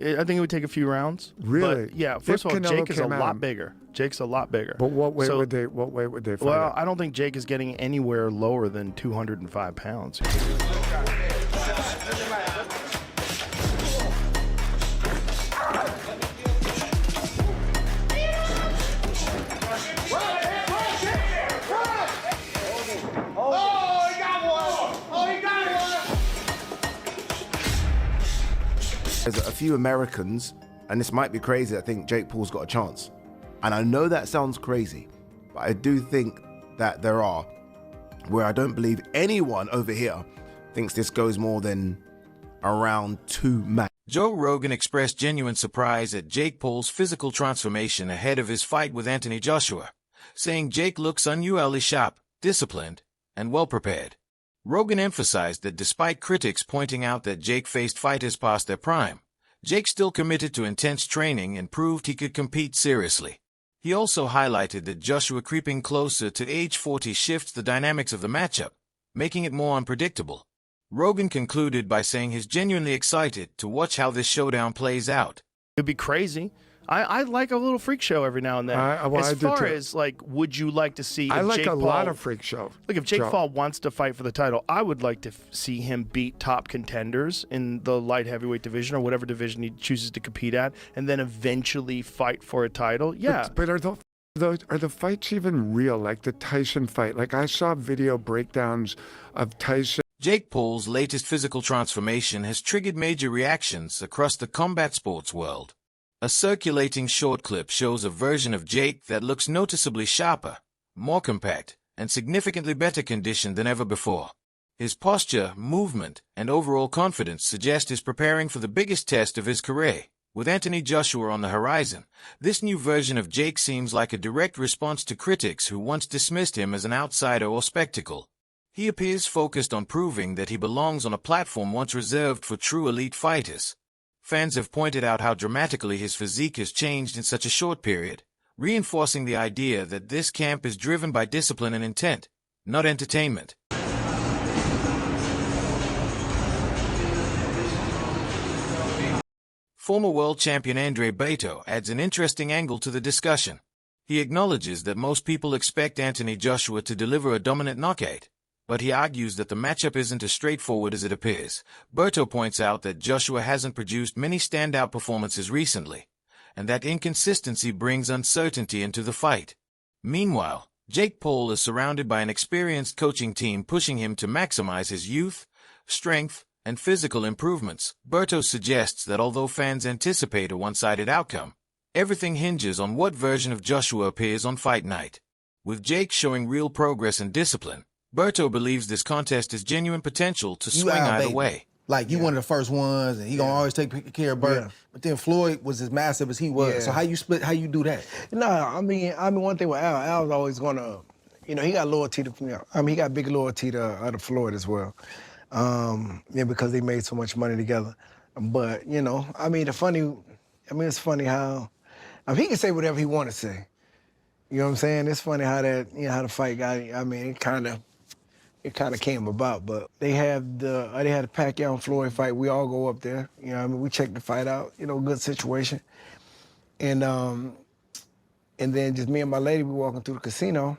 I think it would take a few rounds. Really? But yeah. First of all, Jake is a lot bigger. Jake's a lot bigger. But what weight would they? What weight would they fight? Well, at? I don't think Jake is getting anywhere lower than 205 pounds. There's a few Americans, and this might be crazy, I think Jake Paul's got a chance. And I know that sounds crazy, but I do think that there are, where I don't believe anyone over here thinks this goes more than around 2 matches. Joe Rogan expressed genuine surprise at Jake Paul's physical transformation ahead of his fight with Anthony Joshua, saying Jake looks unusually sharp, disciplined, and well-prepared. Rogan emphasized that despite critics pointing out that Jake faced fighters past their prime, Jake still committed to intense training and proved he could compete seriously. He also highlighted that Joshua creeping closer to age 40 shifts the dynamics of the matchup, making it more unpredictable. Rogan concluded by saying he's genuinely excited to watch how this showdown plays out. It'd be crazy. I like a little freak show every now and then. As far as, like, would you like to see... I like Jake a Paul, lot of freak shows. Look, if Jake Paul wants to fight for the title, I would like to see him beat top contenders in the light heavyweight division or whatever division he chooses to compete at, and then eventually fight for a title. Yeah. But are the fights even real? Like the Tyson fight? Like I saw video breakdowns of Tyson. Jake Paul's latest physical transformation has triggered major reactions across the combat sports world. A circulating short clip shows a version of Jake that looks noticeably sharper, more compact, and significantly better conditioned than ever before. His posture, movement, and overall confidence suggest he's preparing for the biggest test of his career. With Anthony Joshua on the horizon, this new version of Jake seems like a direct response to critics who once dismissed him as an outsider or spectacle. He appears focused on proving that he belongs on a platform once reserved for true elite fighters. Fans have pointed out how dramatically his physique has changed in such a short period, reinforcing the idea that this camp is driven by discipline and intent, not entertainment. Former world champion Andre Beto adds an interesting angle to the discussion. He acknowledges that most people expect Anthony Joshua to deliver a dominant knockout, but he argues that the matchup isn't as straightforward as it appears. Berto points out that Joshua hasn't produced many standout performances recently, and that inconsistency brings uncertainty into the fight. Meanwhile, Jake Paul is surrounded by an experienced coaching team pushing him to maximize his youth, strength, and physical improvements. Berto suggests that although fans anticipate a one-sided outcome, everything hinges on what version of Joshua appears on fight night. With Jake showing real progress and discipline, Berto believes this contest has genuine potential to swing either way. Like, you one of the first ones, and he gonna always take care of Bert. But then Floyd was as massive as he was. So how you split? How you do that? No, I mean one thing with Al's always gonna, you know, he got loyalty to. I mean, he got big loyalty to Floyd as well. Yeah, because they made so much money together. But you know, I mean, it's funny how, I mean, he can say whatever he want to say. You know what I'm saying? It's funny how that, you know, how the fight got. I mean, it kind of came about, but they had the Pacquiao and Floyd fight. We all go up there. You know what I mean? We check the fight out, you know, good situation. And then just me and my lady, we walking through the casino.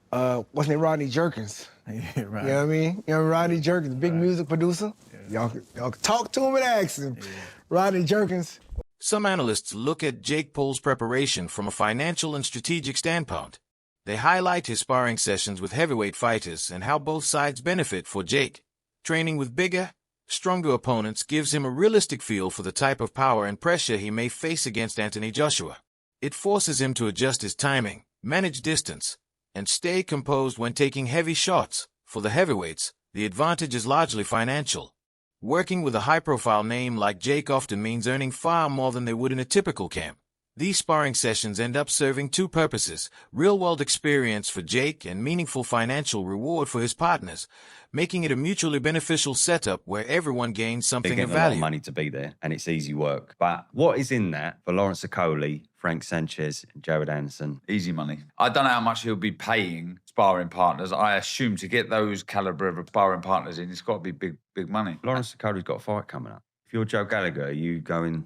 What's his name? Rodney Jerkins. Yeah, right. You know what I mean? You know Rodney Jerkins, big music producer. Yeah. Y'all can talk to him and ask him. Yeah. Rodney Jerkins. Some analysts look at Jake Paul's preparation from a financial and strategic standpoint. They highlight his sparring sessions with heavyweight fighters and how both sides benefit for Jake. Training with bigger, stronger opponents gives him a realistic feel for the type of power and pressure he may face against Anthony Joshua. It forces him to adjust his timing, manage distance, and stay composed when taking heavy shots. For the heavyweights, the advantage is largely financial. Working with a high-profile name like Jake often means earning far more than they would in a typical camp. These sparring sessions end up serving two purposes: real-world experience for Jake and meaningful financial reward for his partners, making it a mutually beneficial setup where everyone gains something of value. A lot of money to be there, and it's easy work. But what is in that for Lawrence Okoli, Frank Sanchez, and Jared Anderson? Easy money. I don't know how much he'll be paying sparring partners. I assume to get those caliber of sparring partners in, it's got to be big money. Lawrence Okoli's got a fight coming up. If you're Joe Gallagher, are you go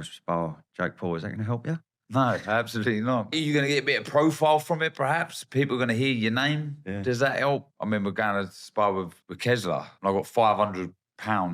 spar Jake Paul? Is that going to help you? No, absolutely not. Are you going to get a bit of profile from it, perhaps? People are going to hear your name. Yeah. Does that help? I remember going to spar with Kessler, and I got £500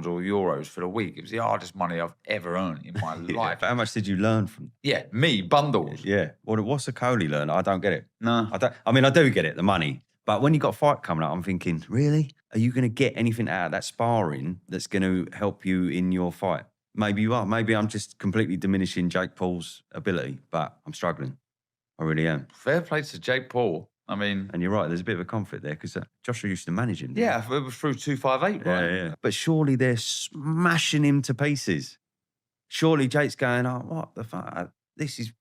or euros for the week. It was the hardest money I've ever earned in my life. But how much did you learn from? Yeah, me, bundles. Yeah. What's a Coley learn? I don't get it. No. I mean, I do get it, the money. But when you got a fight coming up, I'm thinking, really? Are you going to get anything out of that sparring that's going to help you in your fight? Maybe you are. Maybe I'm just completely diminishing Jake Paul's ability, but I'm struggling. I really am. Fair play to Jake Paul. I mean... And you're right, there's a bit of a conflict there because Joshua used to manage him. Yeah, it was through 258, right? Yeah. But surely they're smashing him to pieces. Surely Jake's going, oh, what the fuck? This is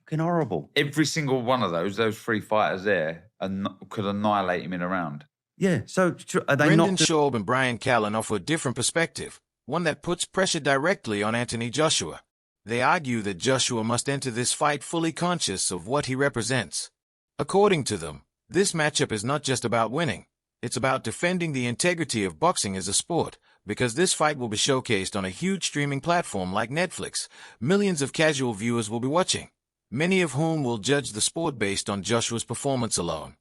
fucking horrible. Every single one of those three fighters there could annihilate him in a round. Yeah, so are they Brendan not... Schaub and Brian Callen offer a different perspective, one that puts pressure directly on Anthony Joshua. They argue that Joshua must enter this fight fully conscious of what he represents. According to them, this matchup is not just about winning. It's about defending the integrity of boxing as a sport, because this fight will be showcased on a huge streaming platform like Netflix. Millions of casual viewers will be watching, many of whom will judge the sport based on Joshua's performance alone.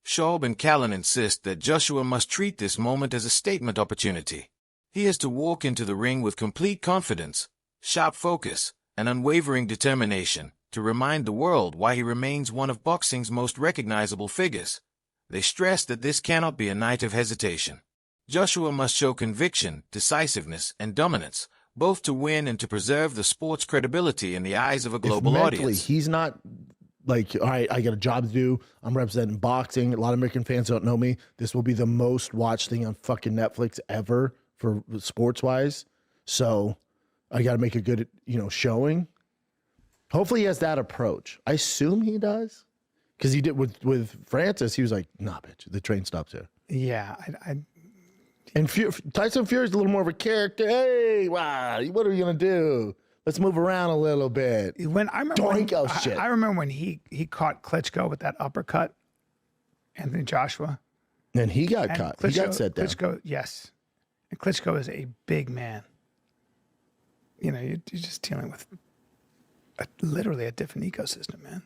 Schaub and Callen insist that Joshua must treat this moment as a statement opportunity. He has to walk into the ring with complete confidence, sharp focus, and unwavering determination to remind the world why he remains one of boxing's most recognizable figures. They stress that this cannot be a night of hesitation. Joshua must show conviction, decisiveness, and dominance, both to win and to preserve the sport's credibility in the eyes of a global mentally, audience. He's not like, all right, I got a job to do. I'm representing boxing. A lot of American fans don't know me. This will be the most watched thing on fucking Netflix ever for sports-wise. So I got to make a good, showing. Hopefully he has that approach. I assume he does. Because he did with Francis, he was like, nah, bitch, the train stops here. Yeah. And Tyson Fury's a little more of a character. Hey, wow, what are we going to do? Let's move around a little bit. I remember when he caught Klitschko with that uppercut, Anthony Joshua. And he got caught. He got set down. Klitschko, yes. And Klitschko is a big man. You're just dealing with literally a different ecosystem, man.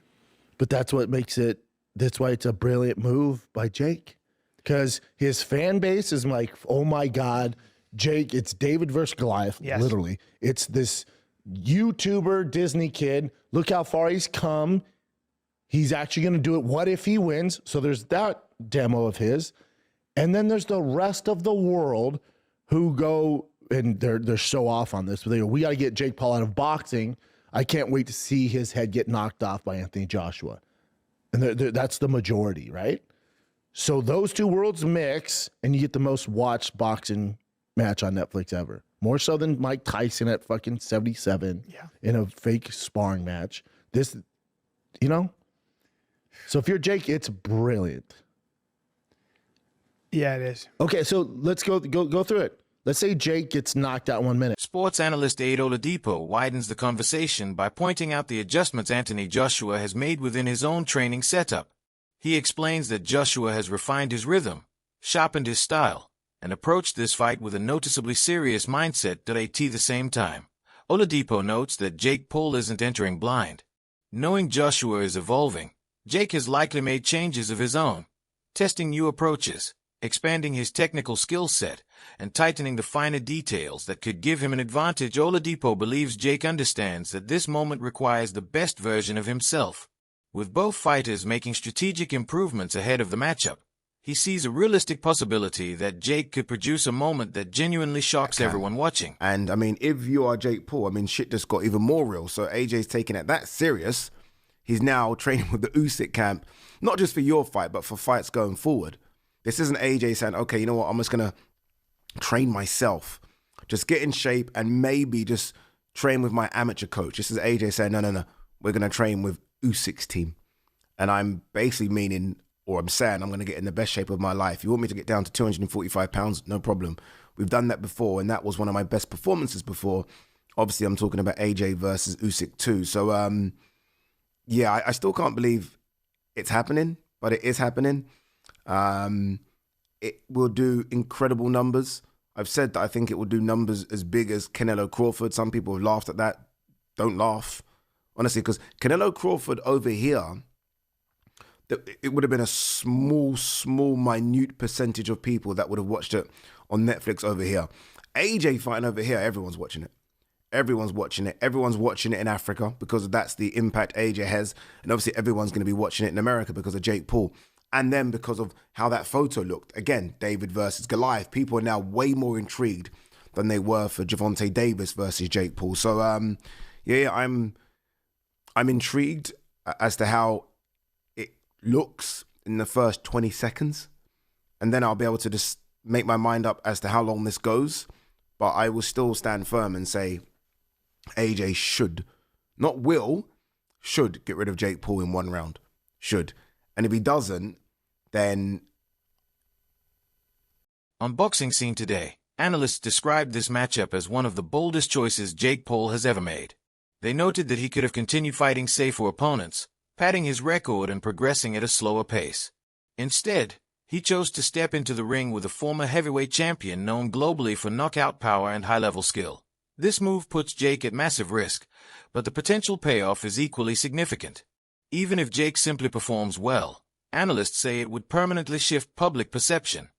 But that's what makes it, that's why it's a brilliant move by Jake. Because his fan base is like, oh my God, Jake, it's David versus Goliath, literally. It's this YouTuber Disney kid. Look how far he's come. He's actually going to do it. What if he wins? So there's that demo of his. And then there's the rest of the world who go, and they're so off on this, but they go, we got to get Jake Paul out of boxing. I can't wait to see his head get knocked off by Anthony Joshua. And that's the majority, right? So those two worlds mix, and you get the most watched boxing match on Netflix ever. More so than Mike Tyson at fucking 77 in a fake sparring match. This, So if you're Jake, it's brilliant. Yeah, it is. Okay, so let's go through it. Let's say Jake gets knocked out 1 minute. Sports analyst Aid Oladipo widens the conversation by pointing out the adjustments Anthony Joshua has made within his own training setup. He explains that Joshua has refined his rhythm, sharpened his style, and approached this fight with a noticeably serious mindset at the same time. Oladipo notes that Jake Paul isn't entering blind. Knowing Joshua is evolving, Jake has likely made changes of his own, testing new approaches, expanding his technical skill set, and tightening the finer details that could give him an advantage. Oladipo believes Jake understands that this moment requires the best version of himself. With both fighters making strategic improvements ahead of the matchup, he sees a realistic possibility that Jake could produce a moment that genuinely shocks everyone watching. And, if you are Jake Paul, shit just got even more real. So AJ's taking it that serious. He's now training with the Usyk camp, not just for your fight, but for fights going forward. This isn't AJ saying, okay, you know what, I'm just going to train myself. Just get in shape and maybe just train with my amateur coach. This is AJ saying, no, we're going to train with Usyk's team. And I'm basically meaning, or I'm saying, I'm going to get in the best shape of my life. You want me to get down to 245 pounds? No problem. We've done that before, and that was one of my best performances before. Obviously, I'm talking about AJ versus Usyk too. So, I still can't believe it's happening, but it is happening. It will do incredible numbers. I've said that I think it will do numbers as big as Canelo Crawford. Some people have laughed at that. Don't laugh, honestly, because Canelo Crawford over here, it would have been a small, minute percentage of people that would have watched it on Netflix over here. AJ fighting over here, everyone's watching it. Everyone's watching it. Everyone's watching it in Africa because that's the impact AJ has. And obviously everyone's going to be watching it in America because of Jake Paul. And then because of how that photo looked. Again, David versus Goliath. People are now way more intrigued than they were for Gervonta Davis versus Jake Paul. So, I'm intrigued as to how it looks in the first 20 seconds. And then I'll be able to just make my mind up as to how long this goes. But I will still stand firm and say AJ should, not will, should get rid of Jake Paul in one round. Should. And if he doesn't, then... On Boxing Scene today, analysts described this matchup as one of the boldest choices Jake Paul has ever made. They noted that he could have continued fighting safer opponents, padding his record and progressing at a slower pace. Instead, he chose to step into the ring with a former heavyweight champion known globally for knockout power and high-level skill. This move puts Jake at massive risk, but the potential payoff is equally significant. Even if Jake simply performs well, analysts say it would permanently shift public perception.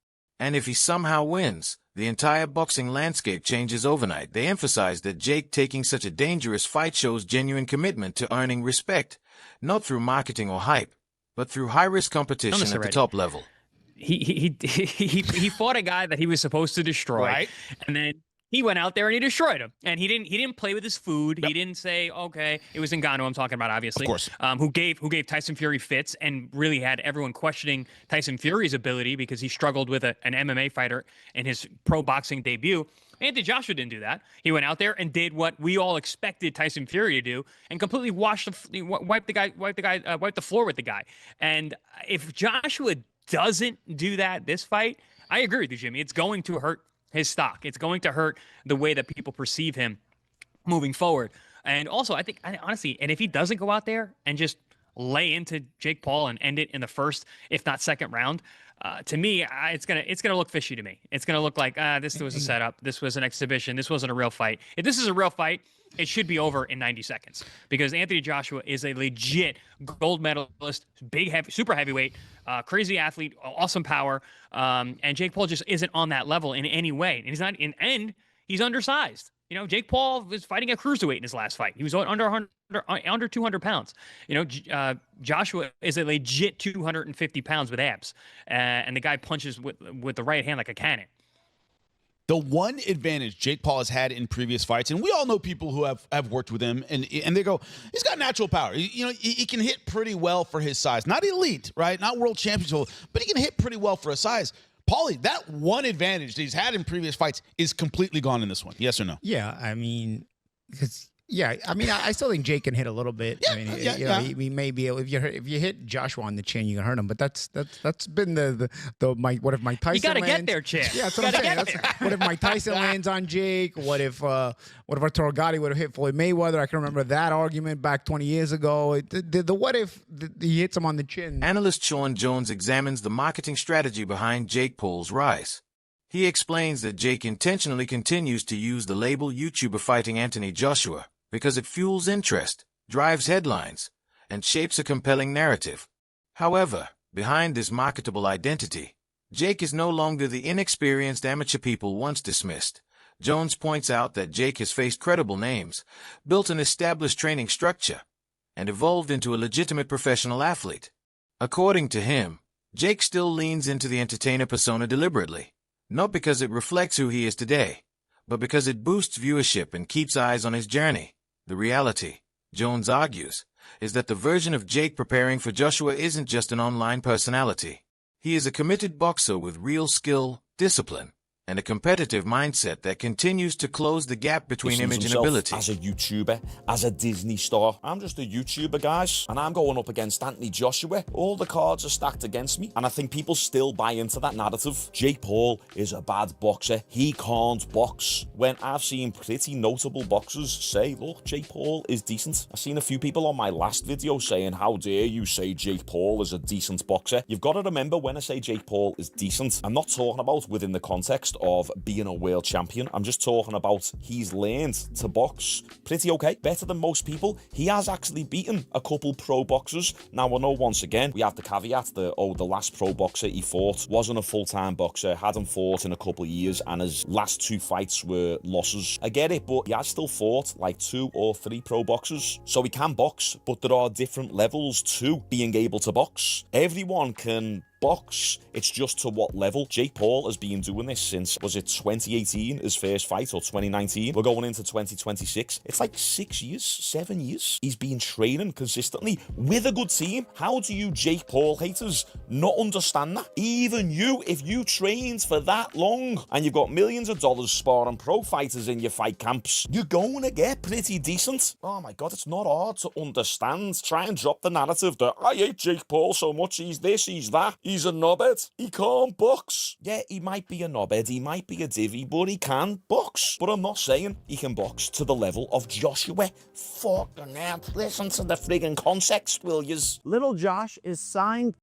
And if he somehow wins, the entire boxing landscape changes overnight. They emphasize that Jake taking such a dangerous fight shows genuine commitment to earning respect, not through marketing or hype, but through high-risk competition at the top level. He fought a guy that he was supposed to destroy, right? And then he went out there and he destroyed him. And he didn't play with his food. Yep. He didn't say, okay, it was Ngannou I'm talking about, obviously. Of course. Who gave Tyson Fury fits and really had everyone questioning Tyson Fury's ability because he struggled with an MMA fighter in his pro boxing debut. Anthony Joshua didn't do that. He went out there and did what we all expected Tyson Fury to do and completely wiped the floor with the guy. And if Joshua doesn't do that this fight, I agree with you, Jimmy. It's going to hurt his stock. It's going to hurt the way that people perceive him moving forward. And also, I think, honestly, and if he doesn't go out there and just lay into Jake Paul and end it in the first, if not second round, to me, it's gonna look fishy to me. It's gonna look like this was a setup. This was an exhibition. This wasn't a real fight. If this is a real fight, it should be over in 90 seconds because Anthony Joshua is a legit gold medalist, super heavyweight, crazy athlete, awesome power, and Jake Paul just isn't on that level in any way. And he's not and he's undersized. You know, Jake Paul was fighting a cruiserweight in his last fight. He was under 200 pounds. You know, Joshua is a legit 250 pounds with abs, and the guy punches with the right hand like a cannon. The one advantage Jake Paul has had in previous fights, and we all know people who have worked with him, and they go, he's got natural power. He can hit pretty well for his size. Not elite, right? Not world champion, but he can hit pretty well for his size. Paulie, that one advantage that he's had in previous fights is completely gone in this one. Yes or no? Yeah, I mean, I still think Jake can hit a little bit. Yeah, he may be able, if you hit Joshua on the chin, you can hurt him. But that's been what if Mike Tyson? You gotta get there, Chad. Yeah, that's what I'm saying. What if Mike Tyson lands on Jake? What if Arturo Gatti would have hit Floyd Mayweather? I can remember that argument back 20 years ago. The what if he hits him on the chin? Analyst Sean Jones examines the marketing strategy behind Jake Paul's rise. He explains that Jake intentionally continues to use the label YouTuber fighting Anthony Joshua because it fuels interest, drives headlines, and shapes a compelling narrative. However, behind this marketable identity, Jake is no longer the inexperienced amateur people once dismissed. Jones points out that Jake has faced credible names, built an established training structure, and evolved into a legitimate professional athlete. According to him, Jake still leans into the entertainer persona deliberately, not because it reflects who he is today, but because it boosts viewership and keeps eyes on his journey. The reality, Jones argues, is that the version of Jake preparing for Joshua isn't just an online personality. He is a committed boxer with real skill, discipline, and a competitive mindset that continues to close the gap between image and ability. As a YouTuber, as a Disney star, I'm just a YouTuber, guys, and I'm going up against Anthony Joshua. All the cards are stacked against me, and I think people still buy into that narrative. Jake Paul is a bad boxer. He can't box. When I've seen pretty notable boxers say, look, Jake Paul is decent. I've seen a few people on my last video saying, how dare you say Jake Paul is a decent boxer? You've got to remember, when I say Jake Paul is decent, I'm not talking about within the context of being a world champion. I'm just talking about he's learned to box pretty okay, better than most people. He has actually beaten a couple pro boxers. Now, I know once again, we have the caveat that, the last pro boxer he fought wasn't a full-time boxer, hadn't fought in a couple of years, and his last 2 fights were losses. I get it, but he has still fought like 2 or 3 pro boxers. So he can box, but there are different levels to being able to box. Everyone can box, it's just to what level. Jake Paul has been doing this since, was it 2018, his first fight, or 2019? We're going into 2026. It's like 6 years, 7 years. He's been training consistently with a good team. How do you Jake Paul haters not understand that? Even you, if you trained for that long and you've got millions of dollars sparring pro fighters in your fight camps, you're going to get pretty decent. Oh my God, it's not hard to understand. Try and drop the narrative that I hate Jake Paul so much, he's this, he's that. He's a knobhead. He can't box. Yeah, he might be a knobhead. He might be a divvy, but he can box. But I'm not saying he can box to the level of Joshua. Fucking hell. Listen to the friggin' context, will yous? Little Josh is signed